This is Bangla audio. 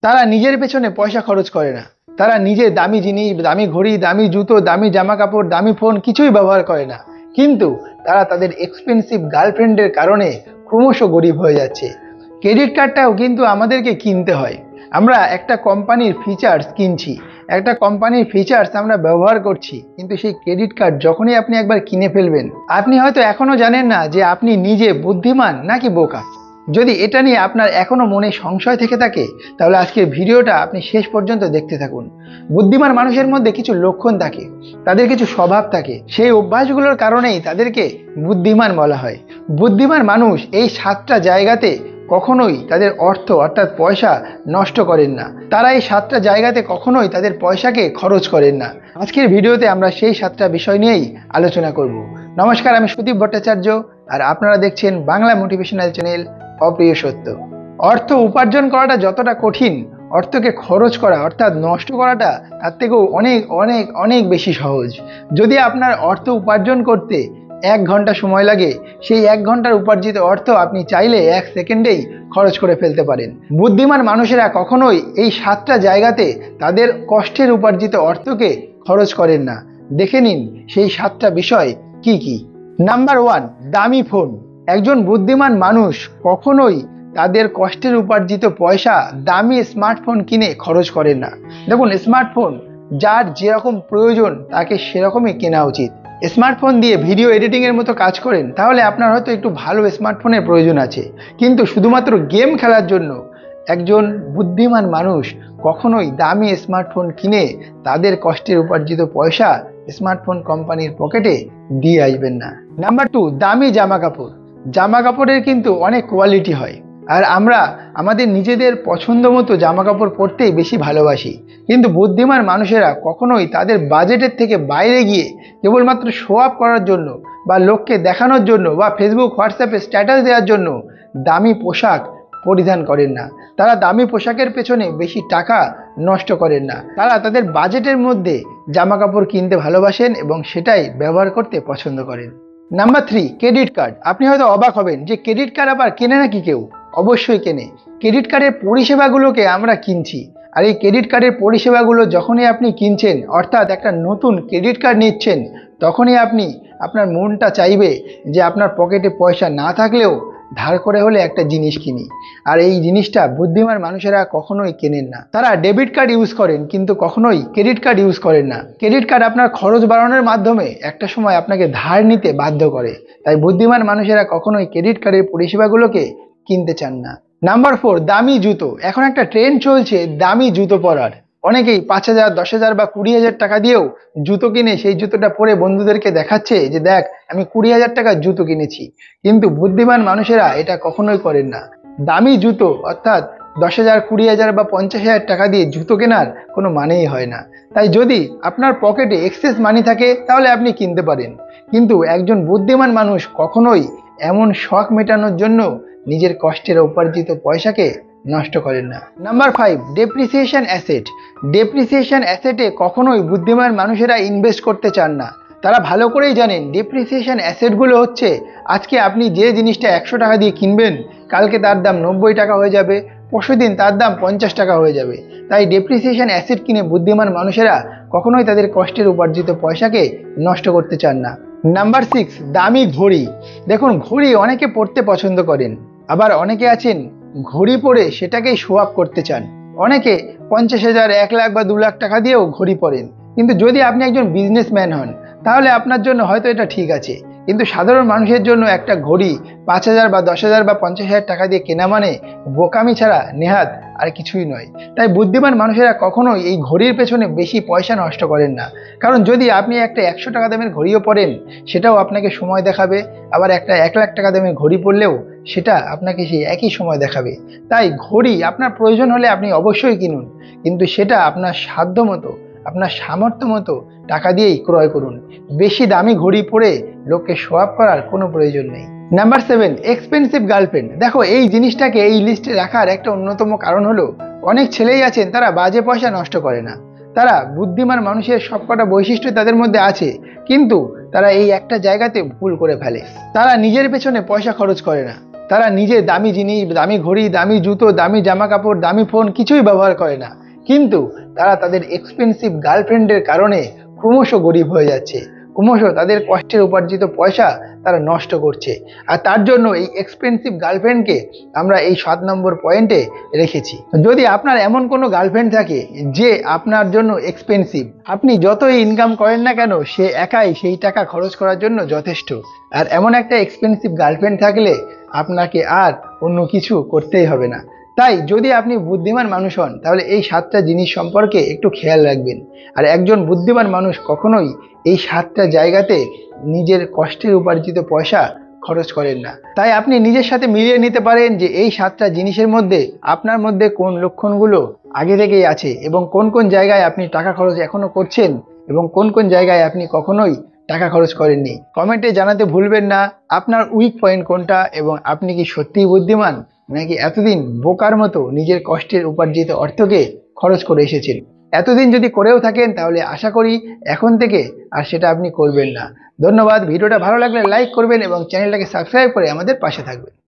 তারা নিজের পেছনে পয়সা খরচ করে না। তারা নিজে দামি জিনিস, দামি ঘড়ি, দামি জুতো, দামি জামা কাপড়, দামি ফোন কিছুই ব্যবহার করে না। কিন্তু তারা তাদের এক্সপেন্সিভ গার্লফ্রেন্ডের কারণে ক্রমশ গরিব হয়ে যাচ্ছে। ক্রেডিট কার্ডটাও কিন্তু আমাদেরকে কিনতে হয়। আমরা একটা কোম্পানির ফিচার্স কিনছি, একটা কোম্পানির ফিচার্স আমরা ব্যবহার করছি, কিন্তু সেই ক্রেডিট কার্ড যখনই আপনি একবার কিনে ফেলবেন, আপনি হয়তো এখনো জানেন না যে আপনি নিজে বুদ্ধিমান নাকি বোকা। যদি এটা নিয়ে আপনার এখনো মনে সংশয় থেকে থাকে, তাহলে আজকের ভিডিওটা আপনি শেষ পর্যন্ত দেখতে থাকুন। বুদ্ধিমান মানুষের মধ্যে কিছু লক্ষণ থাকে, তাদের কিছু স্বভাব থাকে, সেই অভ্যাসগুলোর কারণেই তাদেরকে বুদ্ধিমান বলা হয়। বুদ্ধিমান মানুষ এই 7টা জায়গাতে কখনোই তাদের অর্থ অর্থাৎ পয়সা নষ্ট করেন না। তারা এই 7টা জায়গাতে কখনোই তাদের পয়সাকে খরচ করেন না। আজকের ভিডিওতে আমরা সেই 7টা বিষয় নিয়েই আলোচনা করব। নমস্কার, আমি সুদীপ ভট্টাচার্য, আর আপনারা দেখছেন বাংলা মোটিভেশনাল চ্যানেল অপ্রিয় সত্য। অর্থ উপার্জন করাটা যতটা কঠিন, অর্থকে খরচ করা অর্থাৎ নষ্ট করাটা তার থেকেও অনেক অনেক অনেক বেশি সহজ। যদি আপনার অর্থ উপার্জন করতে 1 ঘন্টা সময় লাগে, সেই 1 ঘন্টার উপার্জিত অর্থ আপনি চাইলে 1 সেকেন্ডেই খরচ করে ফেলতে পারেন। বুদ্ধিমান মানুষেরা কখনোই এই 7টা জায়গাতে তাদের কষ্টের উপার্জিত অর্থকে খরচ করেন না। দেখে নিন সেই 7টা বিষয় কি কি। নাম্বার 1, দামি ফোন। একজন বুদ্ধিমান মানুষ কখনোই তাদের কষ্টের উপার্জিত পয়সা দামি স্মার্টফোন কিনে খরচ করেন না। দেখুন, স্মার্টফোন যার যেরকম প্রয়োজন তাকে সেরকমই কেনা উচিত। স্মার্টফোন দিয়ে ভিডিও এডিটিংয়ের মতো কাজ করেন, তাহলে আপনার হয়তো একটু ভালো স্মার্টফোনের প্রয়োজন আছে। কিন্তু শুধুমাত্র গেম খেলার জন্য একজন বুদ্ধিমান মানুষ কখনোই দামি স্মার্টফোন কিনে তাদের কষ্টের উপার্জিত পয়সা স্মার্টফোন কোম্পানির পকেটে দিয়ে আসবেন না। নাম্বার 2, দামি জামা কাপড়। জামা কাপড়ের কিন্তু অনেক কোয়ালিটি হয়, আর আমরা আমাদের নিজেদের পছন্দ মতো জামা কাপড় পরতেই বেশি ভালোবাসি। কিন্তু বুদ্ধিমান মানুষেরা কখনোই তাদের বাজেটের থেকে বাইরে গিয়ে কেবলমাত্র শো আপ করার জন্য বা লোককে দেখানোর জন্য বা ফেসবুক হোয়াটসঅ্যাপে স্ট্যাটাস দেওয়ার জন্য দামি পোশাক পরিধান করেন না। তারা দামি পোশাকের পেছনে বেশি টাকা নষ্ট করেন না। তারা তাদের বাজেটের মধ্যে জামা কাপড় কিনতে ভালোবাসেন এবং সেটাই ব্যবহার করতে পছন্দ করেন। Number 3, credit card. আপনি হয়তো অবাক হবেন যে ক্রেডিট কার্ড আবার কেনে নাকি কেউ? অবশ্যই কেনে। ক্রেডিট কার্ডের পরিষেবাগুলোকে আমরা কিনছি, আর এই ক্রেডিট কার্ডের পরিষেবাগুলো যখনই আপনি কিনছেন অর্থাৎ একটা নতুন ক্রেডিট কার্ড নিচ্ছেন, তখনই আপনার মনটা চাইবে যে আপনার পকেটে পয়সা না থাকলেও ধার করে হলে একটা জিনিস কিনি। আর এই জিনিসটা বুদ্ধিমান মানুষেরা কখনোই কেনেন না। তারা ডেবিট কার্ড ইউজ করেন কিন্তু কখনোই ক্রেডিট কার্ড ইউজ করেন না। ক্রেডিট কার্ড আপনার খরচ বাড়ানোর মাধ্যমে একটা সময় আপনাকে ধার নিতে বাধ্য করে। তাই বুদ্ধিমান মানুষেরা কখনোই ক্রেডিট কার্ডের পরিষেবাগুলোকে কিনতে চান না। নাম্বার 4, দামি জুতো। এখন একটা ট্রেন্ড চলছে দামি জুতো পরার। অনেকেই 5,000, 10,000 বা 20,000 টাকা দিয়েও জুতো কিনে সেই জুতোটা পরে বন্ধুদেরকে দেখাচ্ছে যে দেখ, আমি 20,000 টাকার জুতো কিনেছি। কিন্তু বুদ্ধিমান মানুষেরা এটা কখনোই করেন না। দামি জুতো অর্থাৎ 10,000, 20,000 বা 50,000 টাকা দিয়ে জুতো কেনার কোনো মানেই হয় না। তাই যদি আপনার পকেটে এক্সেস মানি থাকে তাহলে আপনি কিনতে পারেন, কিন্তু একজন বুদ্ধিমান মানুষ কখনোই এমন শখ মেটানোর জন্য নিজের কষ্টের উপার্জিত পয়সাকে নষ্ট করেন না। Number 5, depreciation asset. ডেপ্রিসিয়েশন অ্যাসেটে কখনোই বুদ্ধিমান মানুষেরা ইনভেস্ট করতে চান না। তারা ভালো করেই জানেন ডেপ্রিসিয়েশন অ্যাসেটগুলো হচ্ছে আজকে আপনি যে জিনিসটা 100 টাকা দিয়ে কিনবেন, কালকে তার দাম 90 টাকা হয়ে যাবে, পরশুদিন তার দাম 50 টাকা হয়ে যাবে। তাই ডেপ্রিসিয়েশন অ্যাসেট কিনে বুদ্ধিমান মানুষেরা কখনোই তাদের কষ্টের উপার্জিত পয়সাকে নষ্ট করতে চান না। নাম্বার 6, দামি ঘড়ি। দেখুন, ঘড়ি অনেকে পড়তে পছন্দ করেন, আবার অনেকে আছেন ঘড়ি পরে সেটাকেই শো আপ করতে চান। অনেকে 50,000, 1 লাখ বা 2 লাখ টাকা দিয়েও ঘড়ি পরেন। কিন্তু যদি আপনি একজন বিজনেসম্যান হন তাহলে আপনার জন্য হয়তো এটা ঠিক আছে, কিন্তু সাধারণ মানুষের জন্য একটা ঘড়ি 5,000 বা 10,000 বা 50,000 টাকা দিয়ে কেনা মানে বোকামি ছাড়া নেহাত আর কিছুই নয়। তাই বুদ্ধিমান মানুষেরা কখনোই এই ঘড়ির পেছনে বেশি পয়সা নষ্ট করেন না। কারণ যদি আপনি একটা 100 টাকা দামের ঘড়িও পরেন, সেটাও আপনাকে সময় দেখাবে। আবার একটা 1 লাখ টাকা দামের ঘড়ি পরলেও সেটা আপনাকে সেই একই সময় দেখাবে। তাই ঘড়ি আপনার প্রয়োজন হলে আপনি অবশ্যই কিনুন, কিন্তু সেটা আপনার সাধ্য মতো, আপনার সামর্থ্য মতো টাকা দিয়েই ক্রয় করুন। বেশি দামি ঘড়ি পরে লোককে শো আপ করার কোনো প্রয়োজন নেই। Number 7, expensive girlfriend. দেখো, এই জিনিসটাকে এই লিস্টে রাখার একটা অন্যতম কারণ হলো অনেক ছেলেই আছেন তারা বাজে পয়সা নষ্ট করে না। তারা বুদ্ধিমান মানুষের সবকটা বৈশিষ্ট্য তাদের মধ্যে আছে, কিন্তু তারা এই একটা জায়গাতে ভুল করে ফেলে। তারা নিজের পেছনে পয়সা খরচ করে না। তারা নিজে দামি জিনিস, দামি ঘড়ি, দামি জুতো, দামি জামা কাপড়, দামি ফোন কিছুই ব্যবহার করে না, কিন্তু তারা তাদের এক্সপেন্সিভ গার্লফ্রেন্ডের কারণে ক্রমশ গরিব হয়ে যাচ্ছে, ক্রমশ তাদের কষ্টের উপার্জিত পয়সা তারা নষ্ট করছে। আর তার জন্য এই এক্সপেন্সিভ গার্লফ্রেন্ডকে আমরা এই 7 নম্বর পয়েন্টে রেখেছি। যদি আপনার এমন কোনো গার্লফ্রেন্ড থাকে যে আপনার জন্য এক্সপেন্সিভ, আপনি যতই ইনকাম করেন না কেন সে একাই সেই টাকা খরচ করার জন্য যথেষ্ট। আর এমন একটা এক্সপেন্সিভ গার্লফ্রেন্ড থাকলে আপনাকে আর অন্য কিছু করতেই হবে না। তাই যদি আপনি বুদ্ধিমান মানুষ হন তাহলে এই 7টা জিনিস সম্পর্কে একটু খেয়াল রাখবেন। আর একজন বুদ্ধিমান মানুষ কখনোই এই 7টা জায়গাতে নিজের কষ্টের উপার্জিত পয়সা খরচ করেন না। তাই আপনি নিজের সাথে মিলিয়ে নিতে পারেন যে এই 7টা জিনিসের মধ্যে আপনার মধ্যে কোন লক্ষণগুলো আগে থেকেই আছে এবং কোন কোন জায়গায় আপনি টাকা খরচ এখনো করছেন এবং কোন কোন জায়গায় আপনি কখনোই টাকা খরচ করেননি। কমেন্টে জানাতে ভুলবেন না আপনার উইক পয়েন্ট কোনটা এবং আপনি কি সত্যিই বুদ্ধিমান নাকি এতদিন বোকার মতো নিজের কষ্টের উপার্জিত অর্থকে খরচ করে এসেছেন। এতদিন যদি করেও থাকেন তাহলে আশা করি এখন থেকে আর সেটা আপনি করবেন না। ধন্যবাদ। ভিডিওটা ভালো লাগলে লাইক করবেন এবং চ্যানেলটাকে সাবস্ক্রাইব করে আমাদের পাশে থাকবেন।